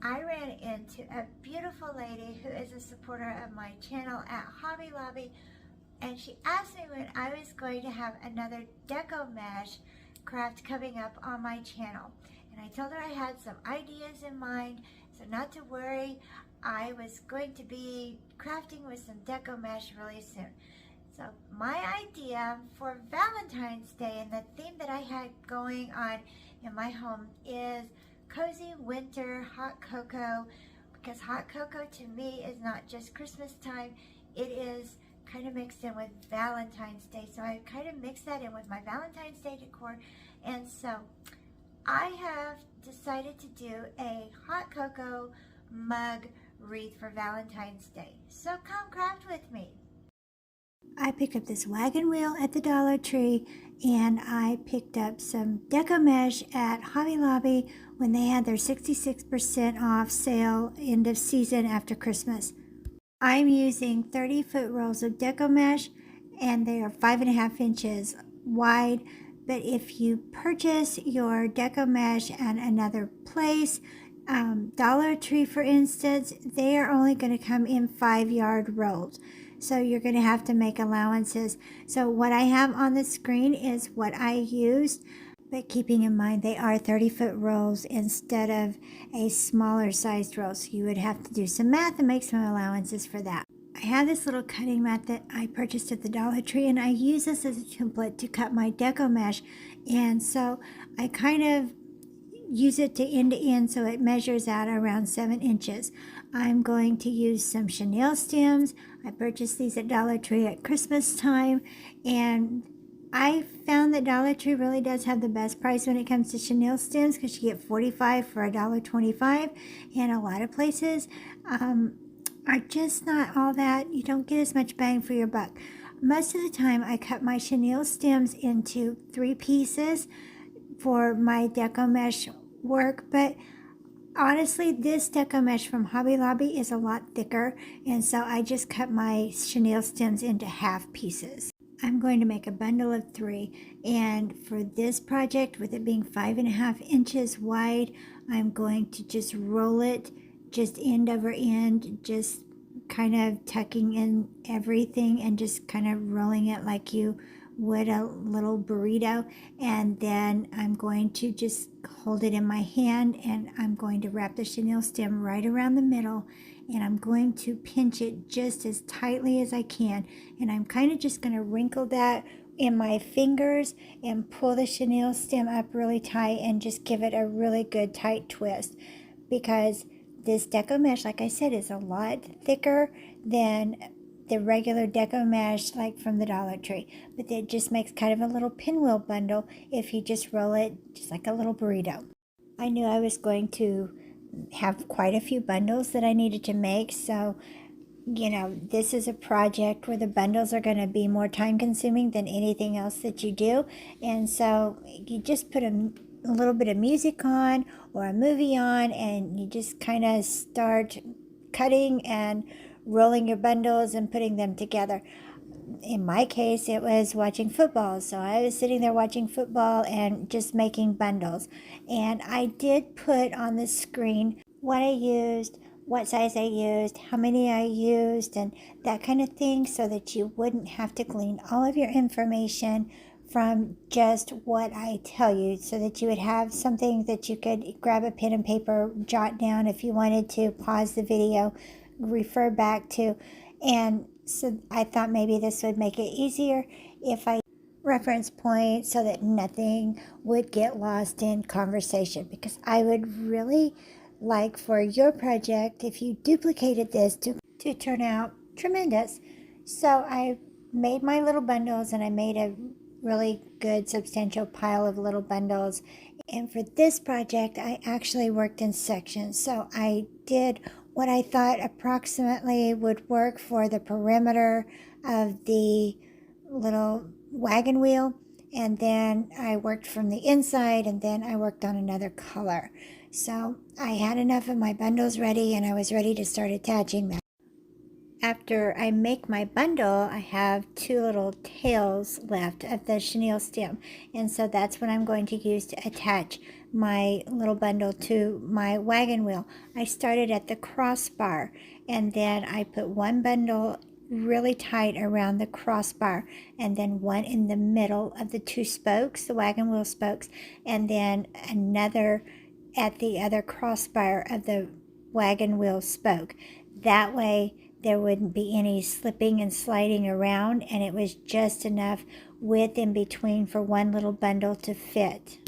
I ran into a beautiful lady who is a supporter of my channel at Hobby Lobby, and she asked me when I was going to have another Deco mesh craft coming up on my channel. And I told her I had some ideas in mind, so not to worry, I was going to be crafting with some Deco mesh really soon. So my idea for Valentine's Day and the theme that I had going on in my home is cozy winter hot cocoa, because hot cocoa to me is not just Christmas time, it is kind of mixed in with Valentine's Day. So I kind of mixed that in with my Valentine's Day decor, and so I have decided to do a hot cocoa mug wreath for Valentine's Day. So come craft with me. I picked up this wagon wheel at the Dollar Tree, and I picked up some Deco mesh at Hobby Lobby when they had their 66% off sale end of season after Christmas. I'm using 30-foot rolls of Deco mesh, and they are 5.5 inches wide. But if you purchase your Deco mesh at another place, Dollar Tree for instance, they are only going to come in 5-yard rolls. So you're going to have to make allowances. So what I have on the screen is what I used, but keeping in mind they are 30-foot rolls instead of a smaller sized roll. So you would have to do some math and make some allowances for that. I have this little cutting mat that I purchased at the Dollar Tree, and I use this as a template to cut my Deco mesh. And so I kind of use it to end, so it measures out around 7 inches. I'm going to use some chenille stems. I purchased these at Dollar Tree at Christmas time, and I found that Dollar Tree really does have the best price when it comes to chenille stems, because you get 45 for $1.25, and a lot of places are just not all that. You don't get as much bang for your buck. Most of the time I cut my chenille stems into 3 pieces for my Deco mesh work, but honestly this Deco mesh from Hobby Lobby is a lot thicker, and so I just cut my chenille stems into half pieces. I'm going to make a bundle of 3, and for this project, with it being 5.5 inches wide, I'm going to just roll it just end over end, just kind of tucking in everything and just kind of rolling it like you would a little burrito. And then I'm going to just hold it in my hand, and I'm going to wrap the chenille stem right around the middle, and I'm going to pinch it just as tightly as I can, and I'm kind of just going to wrinkle that in my fingers and pull the chenille stem up really tight and just give it a really good tight twist, because this Deco mesh, like I said, is a lot thicker than the regular Deco mesh like from the Dollar Tree, but it just makes kind of a little pinwheel bundle if you just roll it just like a little burrito. I knew I was going to have quite a few bundles that I needed to make, so you know, this is a project where the bundles are going to be more time consuming than anything else that you do, and so you just put a little bit of music on or a movie on, and you just kind of start cutting and rolling your bundles and putting them together. In my case, it was watching football, so I was sitting there watching football and just making bundles. And I did put on the screen what I used, what size I used, how many I used, and that kind of thing, so that you wouldn't have to glean all of your information from just what I tell you, so that you would have something that you could grab a pen and paper, jot down if you wanted to, pause the video, refer back to. And so I thought maybe this would make it easier if I reference points so that nothing would get lost in conversation, because I would really like for your project, if you duplicated this, to turn out tremendous. So I made my little bundles, and I made a really good substantial pile of little bundles. And for this project, I actually worked in sections. So I did what I thought approximately would work for the perimeter of the little wagon wheel, and then I worked from the inside, and then I worked on another color. So I had enough of my bundles ready, and I was ready to start attaching them. after I make my bundle, I have two little tails left of the chenille stem. And so that's what I'm going to use to attach my little bundle to my wagon wheel. I started at the crossbar, and then I put one bundle really tight around the crossbar, and then one in the middle of the two spokes, the wagon wheel spokes, and then another at the other crossbar of the wagon wheel spoke. That way there wouldn't be any slipping and sliding around, and it was just enough width in between for one little bundle to fit.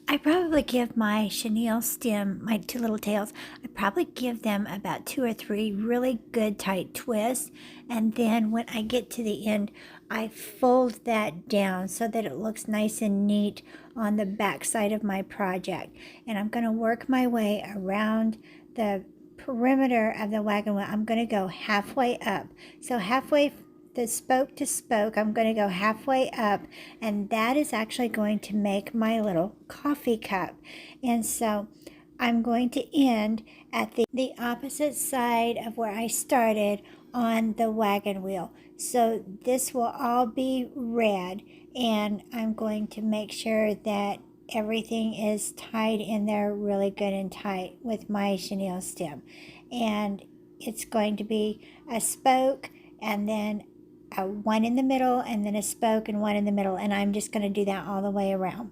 I probably give my chenille stem, my two little tails, I probably give them about 2 or 3 really good tight twists, and then when I get to the end, I fold that down so that it looks nice and neat on the back side of my project. And I'm going to work my way around the perimeter of the wagon wheel. I'm going to go halfway up. So halfway the spoke to spoke, I'm going to go halfway up, and that is actually going to make my little coffee cup. And so I'm going to end at the opposite side of where I started on the wagon wheel. So this will all be red, and I'm going to make sure that everything is tied in there really good and tight with my chenille stem. And it's going to be a spoke, and then one in the middle, and then a spoke and one in the middle, and I'm just going to do that all the way around.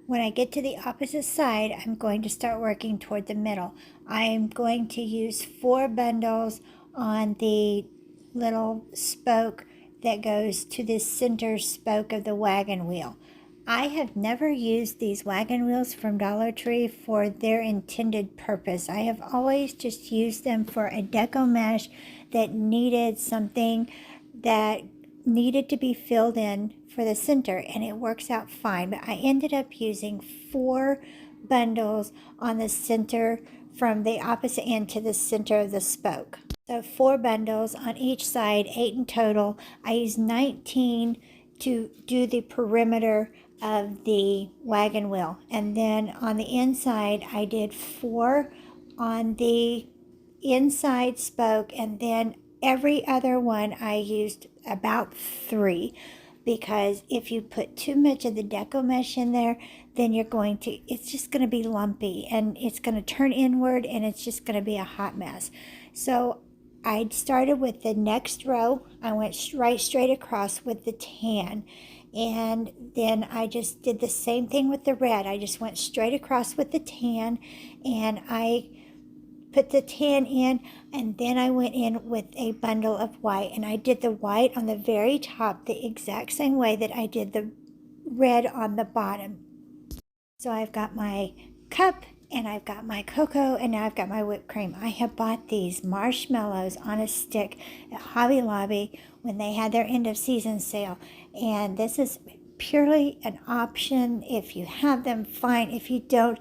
When I get to the opposite side, I'm going to start working toward the middle. I'm going to use 4 bundles on the little spoke that goes to the center spoke of the wagon wheel. I have never used these wagon wheels from Dollar Tree for their intended purpose. I have always just used them for a deco mesh that needed something that needed to be filled in for the center, and it works out fine. But I ended up using 4 bundles on the center from the opposite end to the center of the spoke. So 4 bundles on each side, 8 in total. I used 19 to do the perimeter of the wagon wheel, and then on the inside I did 4 on the inside spoke, and then every other one I used about 3, because if you put too much of the deco mesh in there, then it's just going to be lumpy, and it's going to turn inward, and it's just going to be a hot mess. So I started with the next row. I went right straight across with the tan, and then I just did the same thing with the red. I just went straight across with the tan, and I put the tan in, and then I went in with a bundle of white, and I did the white on the very top the exact same way that I did the red on the bottom. So I've got my cup, and I've got my cocoa, and now I've got my whipped cream. I have bought these marshmallows on a stick at Hobby Lobby when they had their end of season sale, and this is purely an option. If you have them, fine. If you don't,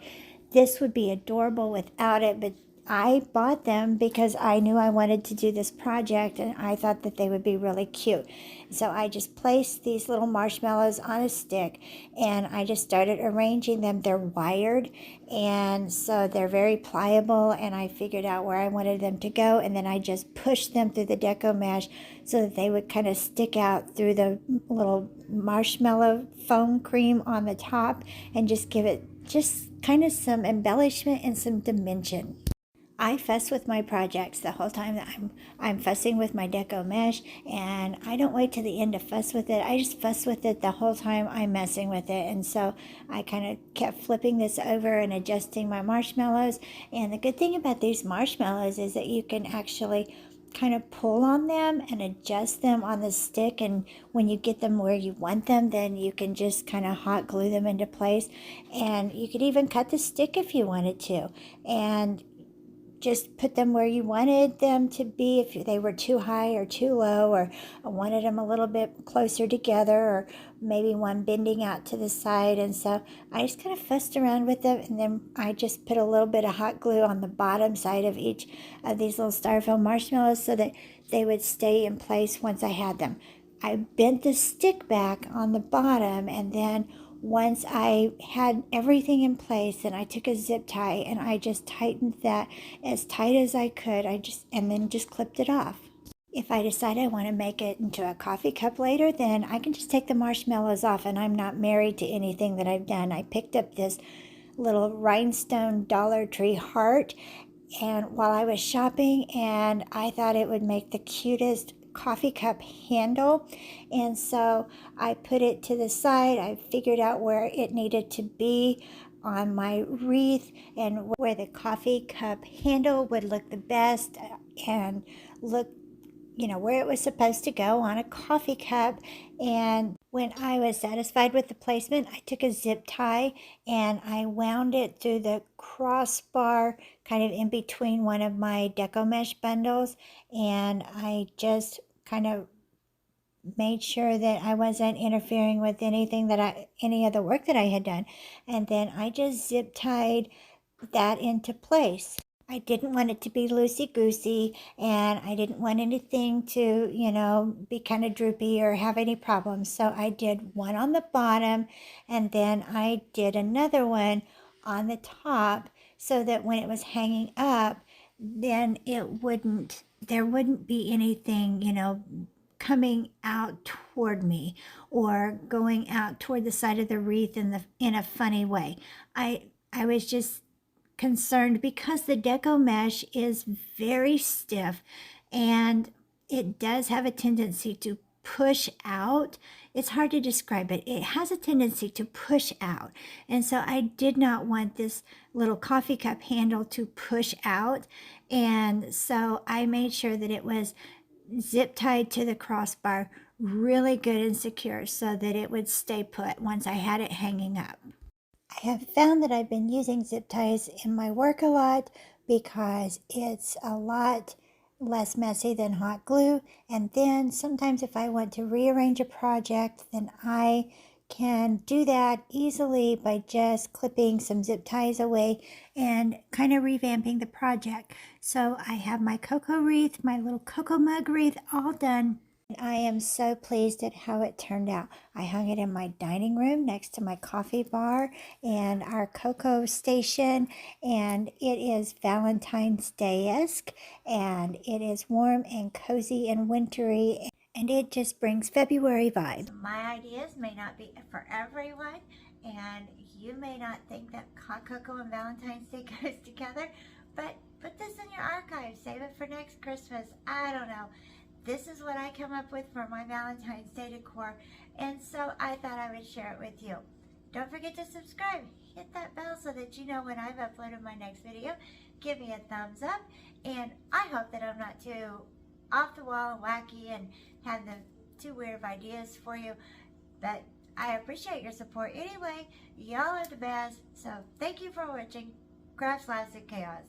this would be adorable without it, but I bought them because I knew I wanted to do this project, and I thought that they would be really cute. So I just placed these little marshmallows on a stick, and I just started arranging them. They're wired, and so they're very pliable, and I figured out where I wanted them to go, and then I just pushed them through the deco mesh so that they would kind of stick out through the little marshmallow foam cream on the top, and just give it just kind of some embellishment and some dimension. I fuss with my projects the whole time that I'm fussing with my deco mesh, and I don't wait till the end to fuss with it. I just fuss with it the whole time I'm messing with it. And so I kind of kept flipping this over and adjusting my marshmallows. And the good thing about these marshmallows is that you can actually kind of pull on them and adjust them on the stick, and when you get them where you want them, then you can just kind of hot glue them into place. And you could even cut the stick if you wanted to, and just put them where you wanted them to be, if they were too high or too low, or I wanted them a little bit closer together, or maybe one bending out to the side. And so I just kind of fussed around with them, and then I just put a little bit of hot glue on the bottom side of each of these little styrofoam marshmallows so that they would stay in place once I had them. I bent the stick back on the bottom, and then once I had everything in place, and I took a zip tie and I just tightened that as tight as I could. And then just clipped it off. if I decide I want to make it into a coffee cup later, then I can just take the marshmallows off, and I'm not married to anything that I've done. I picked up this little rhinestone Dollar Tree heart and while I was shopping, and I thought it would make the cutest coffee cup handle, and so I put it to the side. I figured out where it needed to be on my wreath and where the coffee cup handle would look the best and look, where it was supposed to go on a coffee cup. And when I was satisfied with the placement, I took a zip tie and I wound it through the crossbar kind of in between one of my Deco mesh bundles. And I just kind of made sure that I wasn't interfering with any of the work that I had done. And then I just zip tied that into place. I didn't want it to be loosey-goosey, and I didn't want anything to, be kind of droopy or have any problems. So I did one on the bottom, and then I did another one on the top so that when it was hanging up, then there wouldn't be anything, coming out toward me or going out toward the side of the wreath in a funny way. I was just concerned because the Deco mesh is very stiff and it does have a tendency to push out. It's hard to describe it. It has a tendency to push out. And so I did not want this little coffee cup handle to push out. And so I made sure that it was zip tied to the crossbar really good and secure so that it would stay put once I had it hanging up. I have found that I've been using zip ties in my work a lot because it's a lot less messy than hot glue. And then sometimes if I want to rearrange a project, then I can do that easily by just clipping some zip ties away and kind of revamping the project. So I have my cocoa wreath, my little cocoa mug wreath all done. I am so pleased at how it turned out. I hung it in my dining room next to my coffee bar and our cocoa station, and it is Valentine's Day-esque, and it is warm and cozy and wintry, and it just brings February vibes. My ideas may not be for everyone, and you may not think that hot cocoa and Valentine's Day goes together, but put this in your archive. Save it for next Christmas. I don't know. This is what I come up with for my Valentine's Day decor, and so I thought I would share it with you. Don't forget to subscribe. Hit that bell so that you know when I've uploaded my next video. Give me a thumbs up, and I hope that I'm not too off the wall and wacky and have the too weird of ideas for you, but I appreciate your support anyway. Y'all are the best, so thank you for watching Crafts, Laughs, and Chaos.